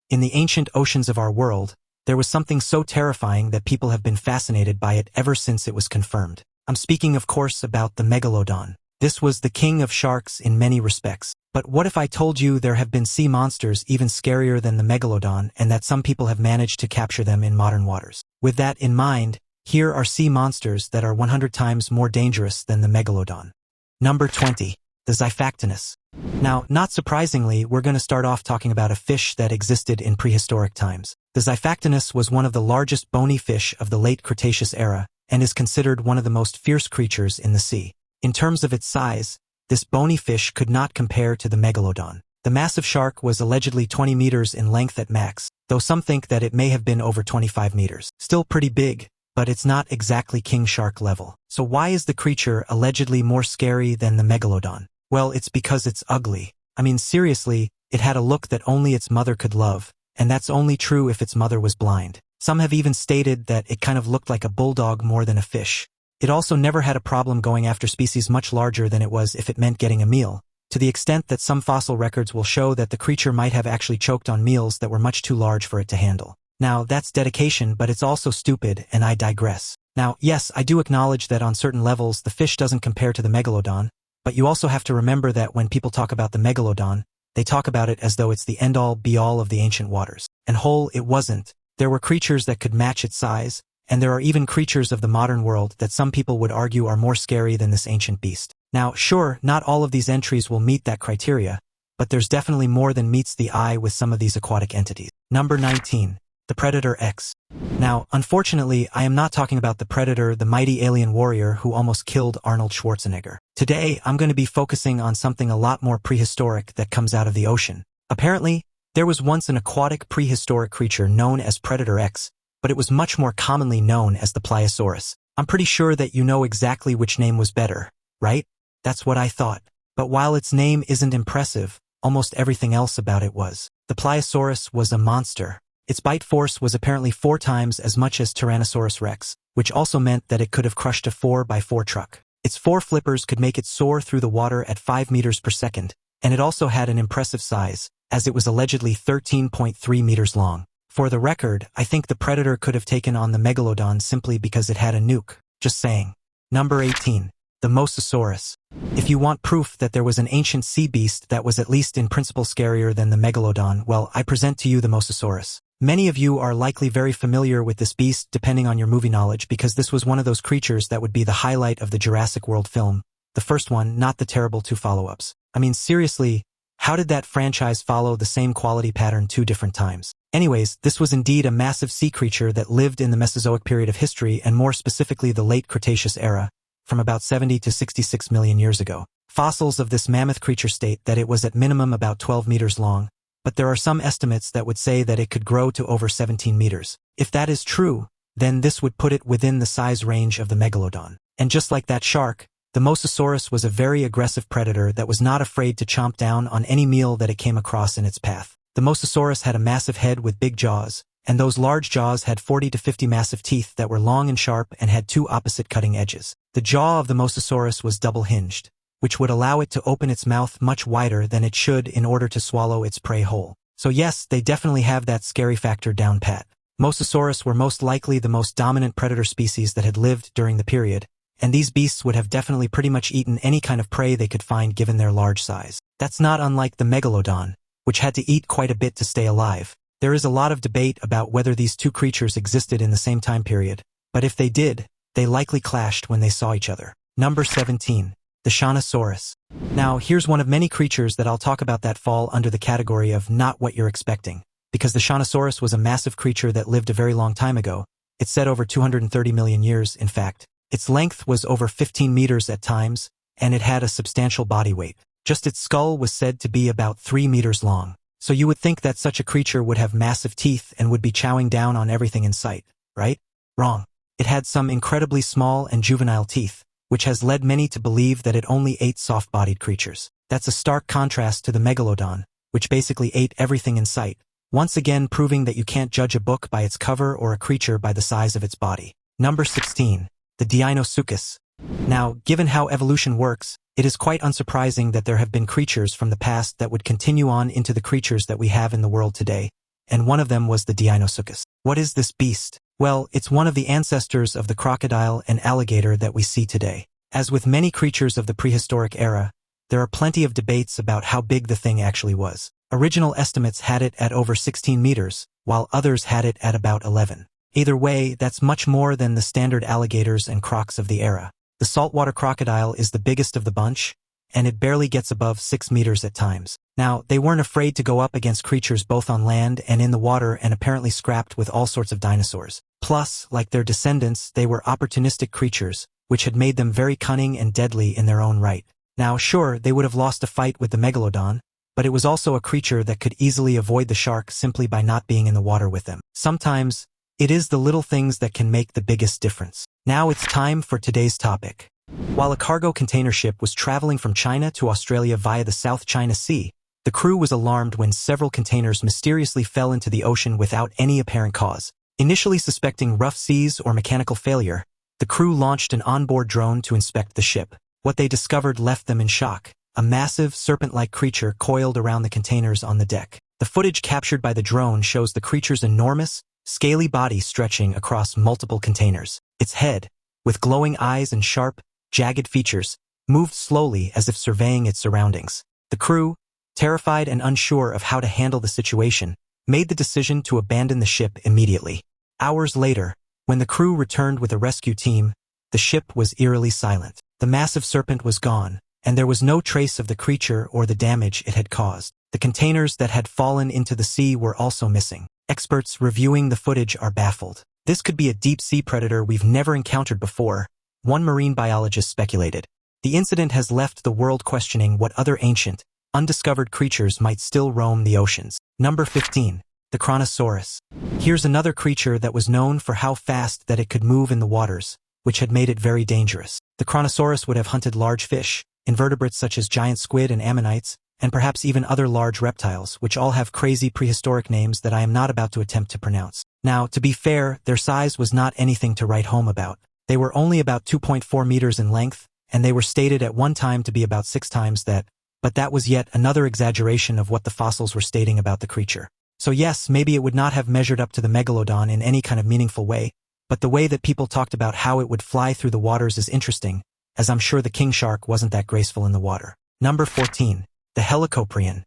In the ancient oceans of our world, there was something so terrifying that people have been fascinated by it ever since it was confirmed. I'm speaking, of course, about the Megalodon. This was the king of sharks in many respects. But what if I told you there have been sea monsters even scarier than the Megalodon and that some people have managed to capture them in modern waters? With that in mind, here are sea monsters that are 100 times more dangerous than the Megalodon. Number 20. The Zyactinus. Now, not surprisingly, we're going to start off talking about a fish that existed in prehistoric times. The Zyactinus was one of the largest bony fish of the late Cretaceous era and is considered one of the most fierce creatures in the sea. In terms of its size, this bony fish could not compare to the Megalodon. The massive shark was allegedly 20 meters in length at max, though some think that it may have been over 25 meters. Still pretty big, but it's not exactly king shark level. So why is the creature allegedly more scary than the Megalodon? Well, it's because it's ugly. I mean, seriously, it had a look that only its mother could love, and that's only true if its mother was blind. Some have even stated that it kind of looked like a bulldog more than a fish. It also never had a problem going after species much larger than it was if it meant getting a meal, to the extent that some fossil records will show that the creature might have actually choked on meals that were much too large for it to handle. Now, that's dedication, but it's also stupid, and I digress. Now, yes, I do acknowledge that on certain levels the fish doesn't compare to the Megalodon, but you also have to remember that when people talk about the Megalodon, they talk about it as though it's the end-all be-all of the ancient waters. And it wasn't. There were creatures that could match its size, and there are even creatures of the modern world that some people would argue are more scary than this ancient beast. Now, sure, not all of these entries will meet that criteria, but there's definitely more than meets the eye with some of these aquatic entities. Number 19. The Predator X. Now, unfortunately, I am not talking about the Predator, the mighty alien warrior who almost killed Arnold Schwarzenegger. Today, I'm going to be focusing on something a lot more prehistoric that comes out of the ocean. Apparently, there was once an aquatic prehistoric creature known as Predator X, but it was much more commonly known as the Pliosaurus. I'm pretty sure that you know exactly which name was better, right? That's what I thought. But while its name isn't impressive, almost everything else about it was. The Pliosaurus was a monster. Its bite force was apparently 4 times as much as Tyrannosaurus rex, which also meant that it could have crushed a 4x4 truck. Its 4 flippers could make it soar through the water at 5 meters per second, and it also had an impressive size, as it was allegedly 13.3 meters long. For the record, I think the Predator could have taken on the Megalodon simply because it had a nuke. Just saying. Number 18. The Mosasaurus. If you want proof that there was an ancient sea beast that was at least in principle scarier than the Megalodon, well, I present to you the Mosasaurus. Many of you are likely very familiar with this beast depending on your movie knowledge because this was one of those creatures that would be the highlight of the Jurassic World film, the first one, not the terrible 2 follow-ups. I mean, seriously, how did that franchise follow the same quality pattern 2 different times? Anyways, this was indeed a massive sea creature that lived in the Mesozoic period of history and more specifically the late Cretaceous era, from about 70 to 66 million years ago. Fossils of this mammoth creature state that it was at minimum about 12 meters long, but there are some estimates that would say that it could grow to over 17 meters. If that is true, then this would put it within the size range of the Megalodon. And just like that shark, the Mosasaurus was a very aggressive predator that was not afraid to chomp down on any meal that it came across in its path. The Mosasaurus had a massive head with big jaws, and those large jaws had 40 to 50 massive teeth that were long and sharp and had 2 opposite cutting edges. The jaw of the Mosasaurus was double-hinged, which would allow it to open its mouth much wider than it should in order to swallow its prey whole. So yes, they definitely have that scary factor down pat. Mosasaurus were most likely the most dominant predator species that had lived during the period, and these beasts would have definitely pretty much eaten any kind of prey they could find given their large size. That's not unlike the Megalodon, which had to eat quite a bit to stay alive. There is a lot of debate about whether these 2 creatures existed in the same time period, but if they did, they likely clashed when they saw each other. Number 17. The Shannonosaurus. Now, here's one of many creatures that I'll talk about that fall under the category of not what you're expecting, because the Shannonosaurus was a massive creature that lived a very long time ago. It's said over 230 million years, in fact. Its length was over 15 meters at times, and it had a substantial body weight. Just its skull was said to be about 3 meters long. So you would think that such a creature would have massive teeth and would be chowing down on everything in sight, right? Wrong. It had some incredibly small and juvenile teeth, which has led many to believe that it only ate soft-bodied creatures. That's a stark contrast to the Megalodon, which basically ate everything in sight, once again proving that you can't judge a book by its cover or a creature by the size of its body. Number 16. The Dinoucus. Now, given how evolution works, it is quite unsurprising that there have been creatures from the past that would continue on into the creatures that we have in the world today, and one of them was the Dinoucus. What is this beast? Well, it's one of the ancestors of the crocodile and alligator that we see today. As with many creatures of the prehistoric era, there are plenty of debates about how big the thing actually was. Original estimates had it at over 16 meters, while others had it at about 11. Either way, that's much more than the standard alligators and crocs of the era. The saltwater crocodile is the biggest of the bunch, and it barely gets above 6 meters at times. Now, they weren't afraid to go up against creatures both on land and in the water and apparently scrapped with all sorts of dinosaurs. Plus, like their descendants, they were opportunistic creatures, which had made them very cunning and deadly in their own right. Now, sure, they would have lost a fight with the Megalodon, but it was also a creature that could easily avoid the shark simply by not being in the water with them. Sometimes, it is the little things that can make the biggest difference. Now it's time for today's topic. While a cargo container ship was traveling from China to Australia via the South China Sea, the crew was alarmed when several containers mysteriously fell into the ocean without any apparent cause. Initially suspecting rough seas or mechanical failure, the crew launched an onboard drone to inspect the ship. What they discovered left them in shock. A massive, serpent-like creature coiled around the containers on the deck. The footage captured by the drone shows the creature's enormous, scaly body stretching across multiple containers. Its head, with glowing eyes and sharp, jagged features, moved slowly as if surveying its surroundings. The crew, terrified and unsure of how to handle the situation, made the decision to abandon the ship immediately. Hours later, when the crew returned with a rescue team, the ship was eerily silent. The massive serpent was gone, and there was no trace of the creature or the damage it had caused. The containers that had fallen into the sea were also missing. Experts reviewing the footage are baffled. This could be a deep-sea predator we've never encountered before, one marine biologist speculated. The incident has left the world questioning what other ancient, undiscovered creatures might still roam the oceans. Number 15. The Chronosaurus. Here's another creature that was known for how fast that it could move in the waters, which had made it very dangerous. The Chronosaurus would have hunted large fish, invertebrates such as giant squid and ammonites, and perhaps even other large reptiles, which all have crazy prehistoric names that I am not about to attempt to pronounce. Now, to be fair, their size was not anything to write home about. They were only about 2.4 meters in length, and they were stated at one time to be about 6 times that, but that was yet another exaggeration of what the fossils were stating about the creature. So yes, maybe it would not have measured up to the Megalodon in any kind of meaningful way, but the way that people talked about how it would fly through the waters is interesting, as I'm sure the king shark wasn't that graceful in the water. Number 14. The Helicoprian.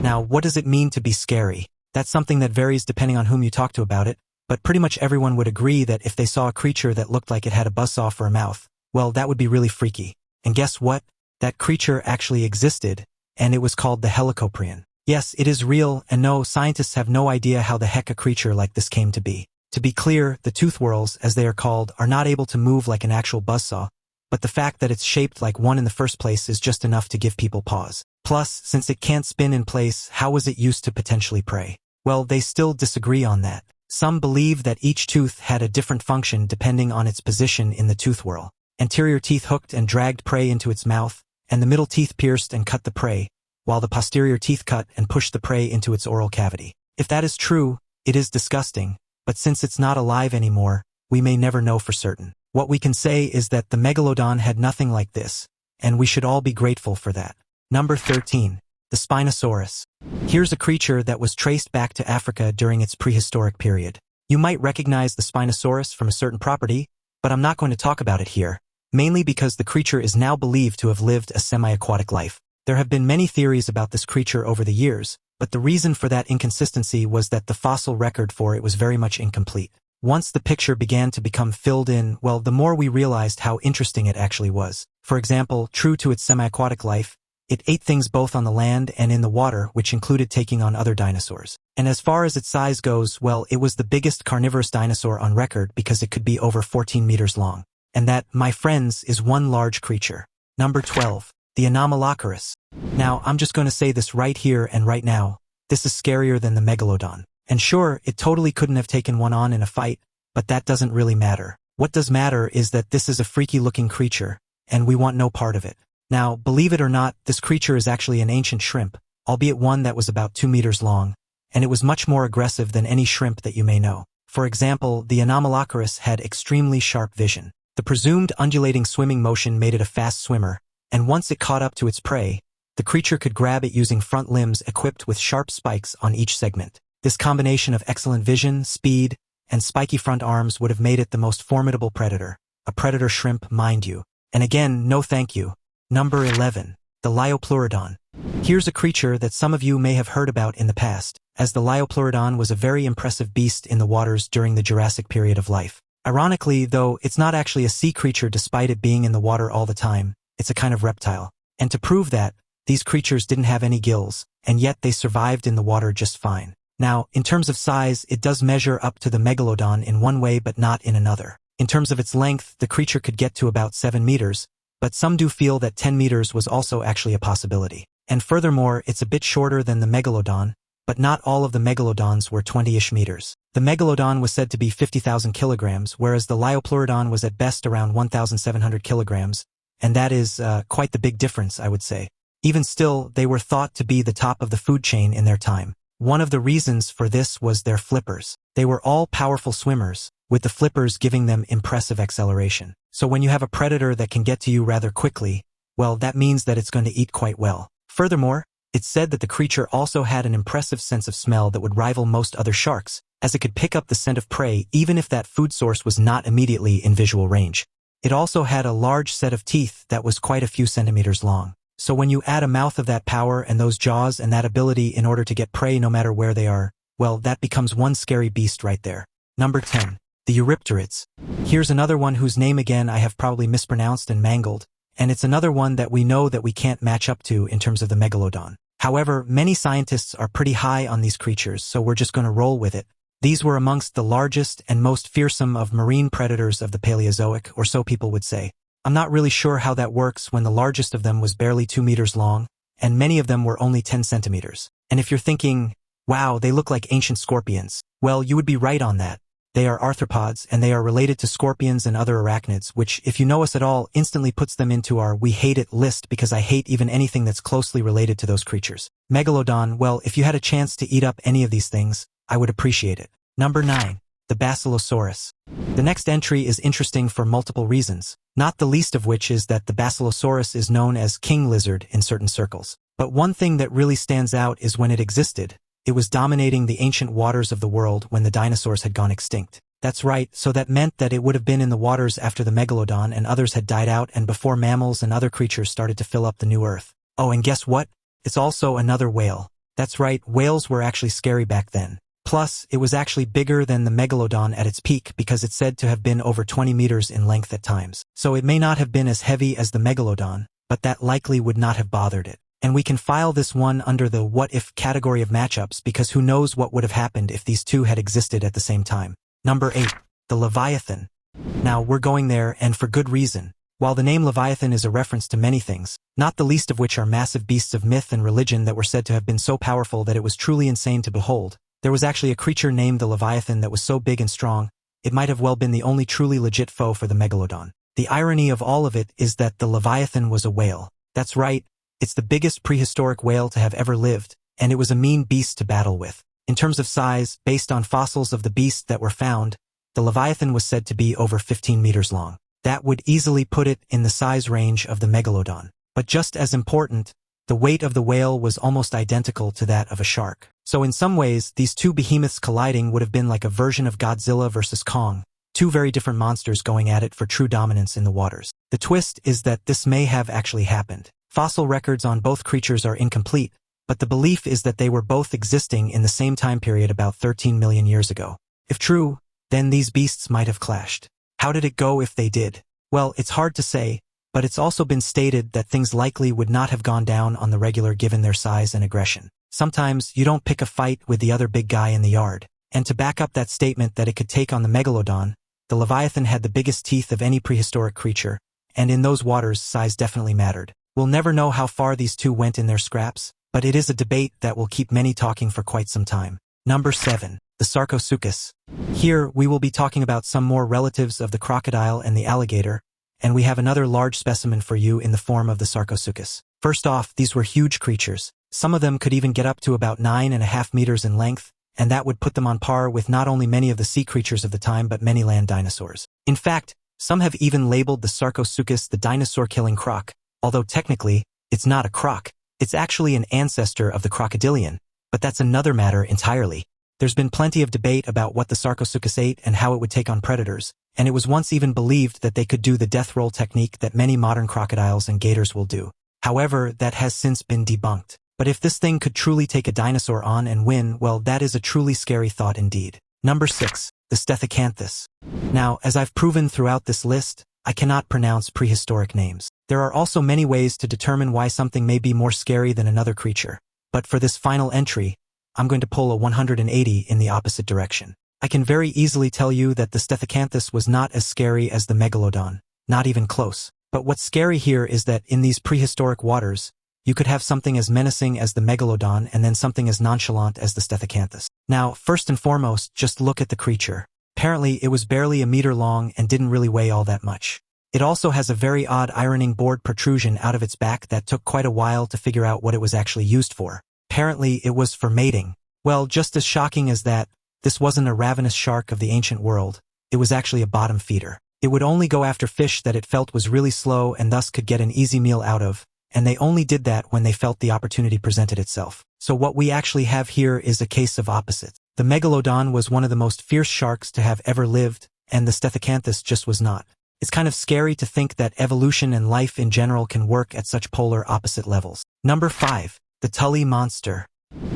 Now, what does it mean to be scary? That's something that varies depending on whom you talk to about it, but pretty much everyone would agree that if they saw a creature that looked like it had a buzzsaw for a mouth, well, that would be really freaky. And guess what? That creature actually existed, and it was called the Helicoprian. Yes, it is real, and no, scientists have no idea how the heck a creature like this came to be. To be clear, the tooth whorls, as they are called, are not able to move like an actual buzzsaw, but the fact that it's shaped like one in the first place is just enough to give people pause. Plus, since it can't spin in place, how was it used to potentially prey? Well, they still disagree on that. Some believe that each tooth had a different function depending on its position in the tooth whorl. Anterior teeth hooked and dragged prey into its mouth, and the middle teeth pierced and cut the prey, while the posterior teeth cut and pushed the prey into its oral cavity. If that is true, it is disgusting, but since it's not alive anymore, we may never know for certain. What we can say is that the Megalodon had nothing like this, and we should all be grateful for that. Number 13. The Spinosaurus. Here's a creature that was traced back to Africa during its prehistoric period. You might recognize the Spinosaurus from a certain property, but I'm not going to talk about it here, mainly because the creature is now believed to have lived a semi-aquatic life. There have been many theories about this creature over the years, but the reason for that inconsistency was that the fossil record for it was very much incomplete. Once the picture began to become filled in, well, the more we realized how interesting it actually was. For example, true to its semi-aquatic life, it ate things both on the land and in the water, which included taking on other dinosaurs. And as far as its size goes, well, it was the biggest carnivorous dinosaur on record because it could be over 14 meters long. And that, my friends, is one large creature. Number 12. The Anomalocaris. Now, I'm just going to say this right here and right now. This is scarier than the Megalodon. And sure, it totally couldn't have taken one on in a fight, but that doesn't really matter. What does matter is that this is a freaky-looking creature, and we want no part of it. Now, believe it or not, this creature is actually an ancient shrimp, albeit one that was about 2 meters long, and it was much more aggressive than any shrimp that you may know. For example, the Anomalocaris had extremely sharp vision. The presumed undulating swimming motion made it a fast swimmer, and once it caught up to its prey, the creature could grab it using front limbs equipped with sharp spikes on each segment. This combination of excellent vision, speed, and spiky front arms would have made it the most formidable predator. A predator shrimp, mind you. And again, no thank you. Number 11. The Liop. Here's a creature that some of you may have heard about in the past, as the Liop was a very impressive beast in the waters during the Jurassic period of life. Ironically, though, it's not actually a sea creature despite it being in the water all the time, it's a kind of reptile. And to prove that, these creatures didn't have any gills, and yet they survived in the water just fine. Now, in terms of size, it does measure up to the Megalodon in one way but not in another. In terms of its length, the creature could get to about 7 meters, but some do feel that 10 meters was also actually a possibility. And furthermore, it's a bit shorter than the Megalodon, but not all of the Megalodons were 20-ish meters. The Megalodon was said to be 50,000 kilograms, whereas the Liop was at best around 1,700 kilograms, and that is quite the big difference, I would say. Even still, they were thought to be the top of the food chain in their time. One of the reasons for this was their flippers. They were all powerful swimmers, with the flippers giving them impressive acceleration. So when you have a predator that can get to you rather quickly, well, that means that it's going to eat quite well. Furthermore, it's said that the creature also had an impressive sense of smell that would rival most other sharks, as it could pick up the scent of prey even if that food source was not immediately in visual range. It also had a large set of teeth that was quite a few centimeters long. So when you add a mouth of that power and those jaws and that ability in order to get prey no matter where they are, well, that becomes one scary beast right there. Number 10. The Uriperids. Here's another one whose name again I have probably mispronounced and mangled, and it's another one that we know that we can't match up to in terms of the Megalodon. However, many scientists are pretty high on these creatures, so we're just going to roll with it. These were amongst the largest and most fearsome of marine predators of the Paleozoic, or so people would say. I'm not really sure how that works when the largest of them was barely 2 meters long, and many of them were only 10 centimeters. And if you're thinking, wow, they look like ancient scorpions, well, you would be right on that. They are arthropods, and they are related to scorpions and other arachnids, which, if you know us at all, instantly puts them into our we hate it list because I hate even anything that's closely related to those creatures. Megalodon, well, if you had a chance to eat up any of these things, I would appreciate it. Number 9. The Basilosaurus. The next entry is interesting for multiple reasons, not the least of which is that the Basilosaurus is known as king lizard in certain circles. But one thing that really stands out is when it existed, it was dominating the ancient waters of the world when the dinosaurs had gone extinct. That's right, so that meant that it would have been in the waters after the Megalodon and others had died out and before mammals and other creatures started to fill up the new Earth. Oh, and guess what? It's also another whale. That's right, whales were actually scary back then. Plus, it was actually bigger than the Megalodon at its peak because it's said to have been over 20 meters in length at times. So it may not have been as heavy as the Megalodon, but that likely would not have bothered it. And we can file this one under the what-if category of matchups because who knows what would have happened if these two had existed at the same time. Number 8. The Leviathan. Now, we're going there, and for good reason. While the name Leviathan is a reference to many things, not the least of which are massive beasts of myth and religion that were said to have been so powerful that it was truly insane to behold, there was actually a creature named the Leviathan that was so big and strong, it might have well been the only truly legit foe for the Megalodon. The irony of all of it is that the Leviathan was a whale. That's right, it's the biggest prehistoric whale to have ever lived, and it was a mean beast to battle with. In terms of size, based on fossils of the beast that were found, the Leviathan was said to be over 15 meters long. That would easily put it in the size range of the Megalodon. But just as important, the weight of the whale was almost identical to that of a shark. So in some ways, these two behemoths colliding would have been like a version of Godzilla versus Kong, two very different monsters going at it for true dominance in the waters. The twist is that this may have actually happened. Fossil records on both creatures are incomplete, but the belief is that they were both existing in the same time period about 13 million years ago. If true, then these beasts might have clashed. How did it go if they did? Well, it's hard to say, but it's also been stated that things likely would not have gone down on the regular given their size and aggression. Sometimes you don't pick a fight with the other big guy in the yard. And to back up that statement that it could take on the Megalodon, the Leviathan had the biggest teeth of any prehistoric creature, and in those waters size definitely mattered. We'll never know how far these two went in their scraps, but it is a debate that will keep many talking for quite some time. Number 7. The Sarosucus. Here, we will be talking about some more relatives of the crocodile and the alligator, and we have another large specimen for you in the form of the Sarosucus. First off, these were huge creatures. Some of them could even get up to about 9.5 meters in length, and that would put them on par with not only many of the sea creatures of the time but many land dinosaurs. In fact, some have even labeled the Sarosucus the dinosaur-killing croc, although technically, it's not a croc. It's actually an ancestor of the crocodilian, but that's another matter entirely. There's been plenty of debate about what the Sarosucus ate and how it would take on predators, and it was once even believed that they could do the death roll technique that many modern crocodiles and gators will do. However, that has since been debunked. But if this thing could truly take a dinosaur on and win, well, that is a truly scary thought indeed. Number 6. The Stethacanthus. Now, as I've proven throughout this list, I cannot pronounce prehistoric names. There are also many ways to determine why something may be more scary than another creature. But for this final entry, I'm going to pull a 180 in the opposite direction. I can very easily tell you that the Stethacanthus was not as scary as the Megalodon, not even close. But what's scary here is that in these prehistoric waters, you could have something as menacing as the Megalodon and then something as nonchalant as the Stethacanthus. Now, first and foremost, just look at the creature. Apparently, it was barely a meter long and didn't really weigh all that much. It also has a very odd ironing board protrusion out of its back that took quite a while to figure out what it was actually used for. Apparently, it was for mating. Well, just as shocking as that, this wasn't a ravenous shark of the ancient world. It was actually a bottom feeder. It would only go after fish that it felt was really slow and thus could get an easy meal out of, and they only did that when they felt the opportunity presented itself. So what we actually have here is a case of opposites. The Megalodon was one of the most fierce sharks to have ever lived, and the Stethacanthus just was not. It's kind of scary to think that evolution and life in general can work at such polar opposite levels. Number 5. The Tully Monster.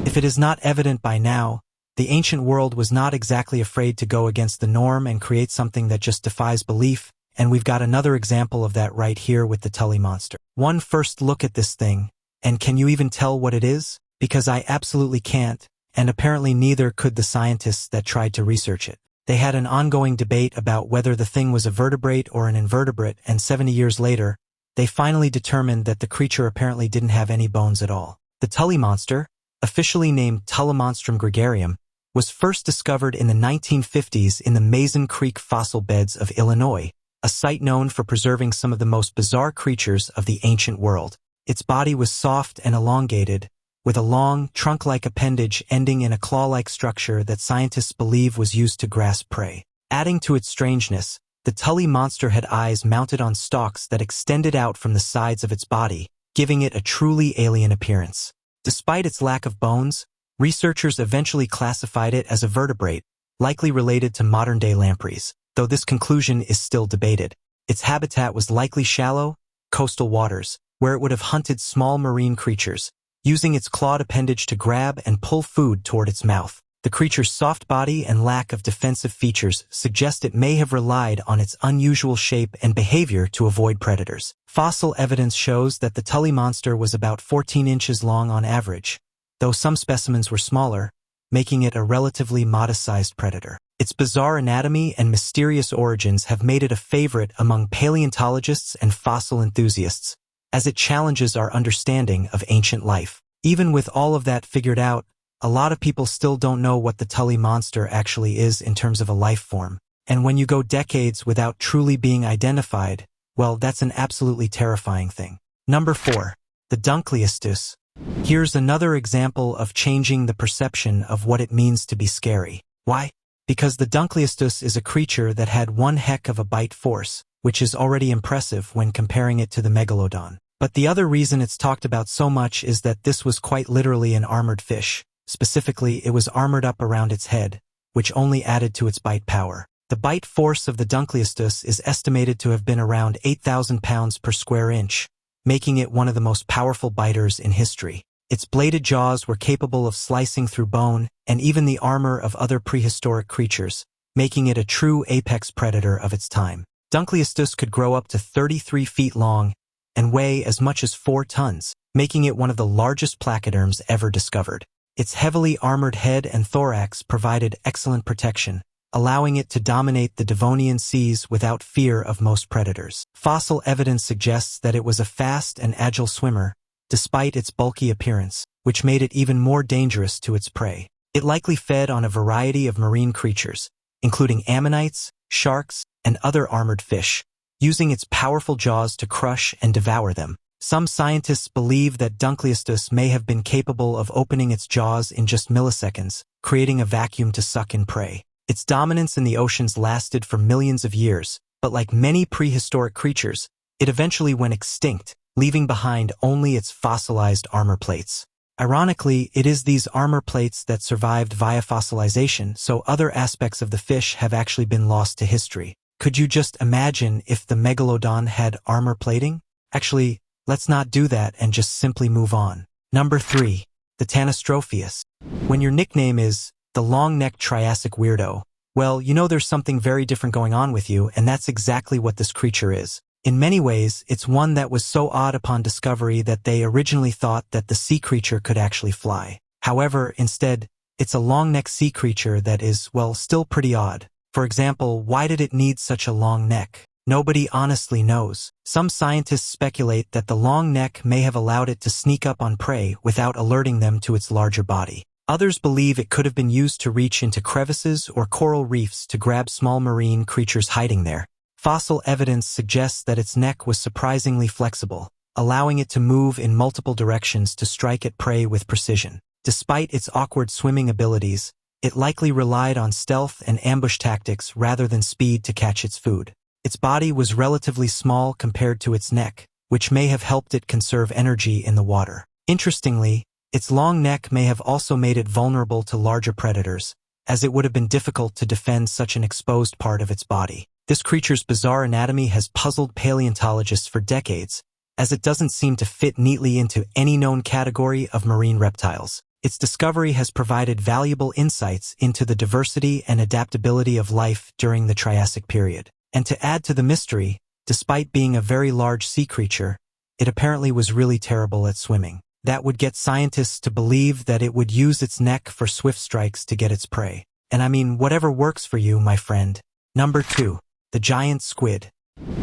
If it is not evident by now, the ancient world was not exactly afraid to go against the norm and create something that just defies belief, and we've got another example of that right here with the Tully Monster. One first look at this thing, and can you even tell what it is? Because I absolutely can't, and apparently neither could the scientists that tried to research it. They had an ongoing debate about whether the thing was a vertebrate or an invertebrate, and 70 years later, they finally determined that the creature apparently didn't have any bones at all. The Tully Monster, officially named Tullimonstrum gregarium, was first discovered in the 1950s in the Mason Creek fossil beds of Illinois, a site known for preserving some of the most bizarre creatures of the ancient world. Its body was soft and elongated, with a long, trunk-like appendage ending in a claw-like structure that scientists believe was used to grasp prey. Adding to its strangeness, the Tully Monster had eyes mounted on stalks that extended out from the sides of its body, giving it a truly alien appearance. Despite its lack of bones, researchers eventually classified it as a vertebrate, likely related to modern-day lampreys, though this conclusion is still debated. Its habitat was likely shallow, coastal waters, where it would have hunted small marine creatures, using its clawed appendage to grab and pull food toward its mouth. The creature's soft body and lack of defensive features suggest it may have relied on its unusual shape and behavior to avoid predators. Fossil evidence shows that the Tully Monster was about 14 inches long on average, though some specimens were smaller, making it a relatively modest-sized predator. Its bizarre anatomy and mysterious origins have made it a favorite among paleontologists and fossil enthusiasts, as it challenges our understanding of ancient life. Even with all of that figured out, a lot of people still don't know what the Tully Monster actually is in terms of a life form. And when you go decades without truly being identified, well, that's an absolutely terrifying thing. Number 4. The Dunlastus. Here's another example of changing the perception of what it means to be scary. Why? Because the Dunlastus is a creature that had one heck of a bite force, which is already impressive when comparing it to the Megalodon. But the other reason it's talked about so much is that this was quite literally an armored fish. Specifically, it was armored up around its head, which only added to its bite power. The bite force of the Dunlastus is estimated to have been around 8,000 pounds per square inch, making it one of the most powerful biters in history. Its bladed jaws were capable of slicing through bone and even the armor of other prehistoric creatures, making it a true apex predator of its time. Dunlastus could grow up to 33 feet long and weigh as much as 4 tons, making it one of the largest placoderms ever discovered. Its heavily armored head and thorax provided excellent protection, allowing it to dominate the Devonian seas without fear of most predators. Fossil evidence suggests that it was a fast and agile swimmer, despite its bulky appearance, which made it even more dangerous to its prey. It likely fed on a variety of marine creatures, including ammonites, sharks, and other armored fish, using its powerful jaws to crush and devour them. Some scientists believe that Dunlastus may have been capable of opening its jaws in just milliseconds, creating a vacuum to suck in prey. Its dominance in the oceans lasted for millions of years, but like many prehistoric creatures, it eventually went extinct, leaving behind only its fossilized armor plates. Ironically, it is these armor plates that survived via fossilization, so other aspects of the fish have actually been lost to history. Could you just imagine if the Megalodon had armor plating? Actually, let's not do that and just simply move on. Number 3. The Tannistrophus. When your nickname is the long-necked Triassic weirdo, well, you know there's something very different going on with you, and that's exactly what this creature is. In many ways, it's one that was so odd upon discovery that they originally thought that the sea creature could actually fly. However, instead, it's a long-necked sea creature that is, well, still pretty odd. For example, why did it need such a long neck? Nobody honestly knows. Some scientists speculate that the long neck may have allowed it to sneak up on prey without alerting them to its larger body. Others believe it could have been used to reach into crevices or coral reefs to grab small marine creatures hiding there. Fossil evidence suggests that its neck was surprisingly flexible, allowing it to move in multiple directions to strike at prey with precision. Despite its awkward swimming abilities, it likely relied on stealth and ambush tactics rather than speed to catch its food. Its body was relatively small compared to its neck, which may have helped it conserve energy in the water. Interestingly, its long neck may have also made it vulnerable to larger predators, as it would have been difficult to defend such an exposed part of its body. This creature's bizarre anatomy has puzzled paleontologists for decades, as it doesn't seem to fit neatly into any known category of marine reptiles. Its discovery has provided valuable insights into the diversity and adaptability of life during the Triassic period. And to add to the mystery, despite being a very large sea creature, it apparently was really terrible at swimming. That would get scientists to believe that it would use its neck for swift strikes to get its prey. And I mean, whatever works for you, my friend. Number 2. The Giant Squid.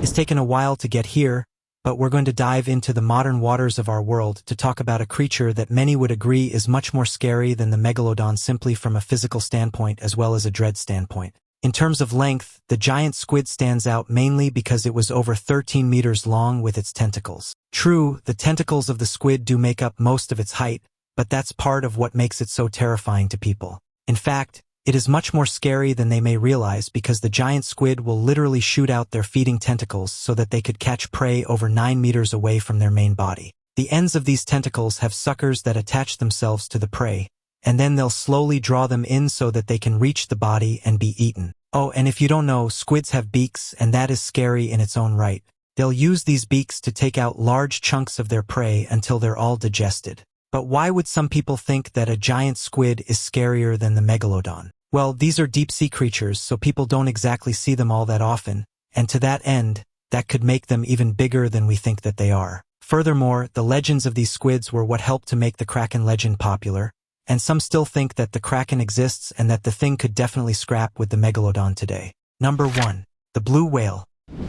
It's taken a while to get here, but we're going to dive into the modern waters of our world to talk about a creature that many would agree is much more scary than the Megalodon simply from a physical standpoint as well as a dread standpoint. In terms of length, the giant squid stands out mainly because it was over 13 meters long with its tentacles. True, the tentacles of the squid do make up most of its height, but that's part of what makes it so terrifying to people. In fact, it is much more scary than they may realize because the giant squid will literally shoot out their feeding tentacles so that they could catch prey over 9 meters away from their main body. The ends of these tentacles have suckers that attach themselves to the prey, and then they'll slowly draw them in so that they can reach the body and be eaten. Oh, and if you don't know, squids have beaks, and that is scary in its own right. They'll use these beaks to take out large chunks of their prey until they're all digested. But why would some people think that a giant squid is scarier than the Megalodon? Well, these are deep-sea creatures, so people don't exactly see them all that often, and to that end, that could make them even bigger than we think that they are. Furthermore, the legends of these squids were what helped to make the Kraken legend popular, and some still think that the Kraken exists and that the thing could definitely scrap with the Megalodon today. Number 1. The Blue Whale.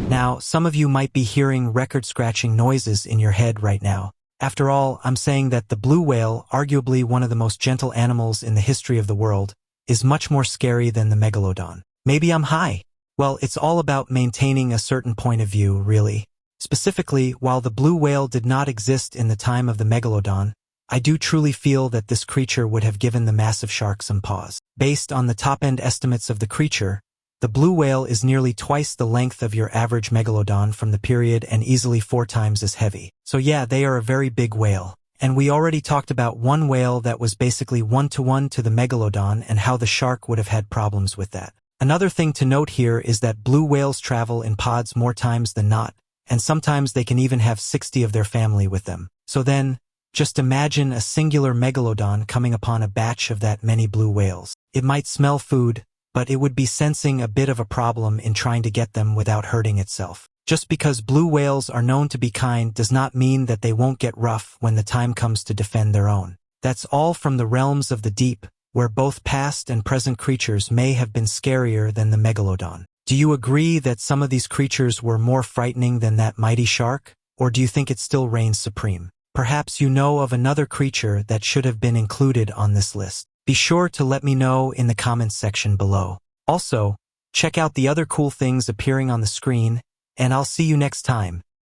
Now, some of you might be hearing record-scratching noises in your head right now. After all, I'm saying that the blue whale, arguably one of the most gentle animals in the history of the world, is much more scary than the Megalodon. Maybe I'm high. Well, it's all about maintaining a certain point of view, really. Specifically, while the blue whale did not exist in the time of the Megalodon, I do truly feel that this creature would have given the massive shark some pause. Based on the top-end estimates of the creature, the blue whale is nearly twice the length of your average Megalodon from the period and easily 4 times as heavy. So yeah, they are a very big whale. And we already talked about one whale that was basically 1-to-1 to the Megalodon and how the shark would have had problems with that. Another thing to note here is that blue whales travel in pods more times than not, and sometimes they can even have 60 of their family with them. So then, just imagine a singular Megalodon coming upon a batch of that many blue whales. It might smell food, but it would be sensing a bit of a problem in trying to get them without hurting itself. Just because blue whales are known to be kind does not mean that they won't get rough when the time comes to defend their own. That's all from the realms of the deep, where both past and present creatures may have been scarier than the Megalodon. Do you agree that some of these creatures were more frightening than that mighty shark, or do you think it still reigns supreme? Perhaps you know of another creature that should have been included on this list. Be sure to let me know in the comments section below. Also, check out the other cool things appearing on the screen, and I'll see you next time.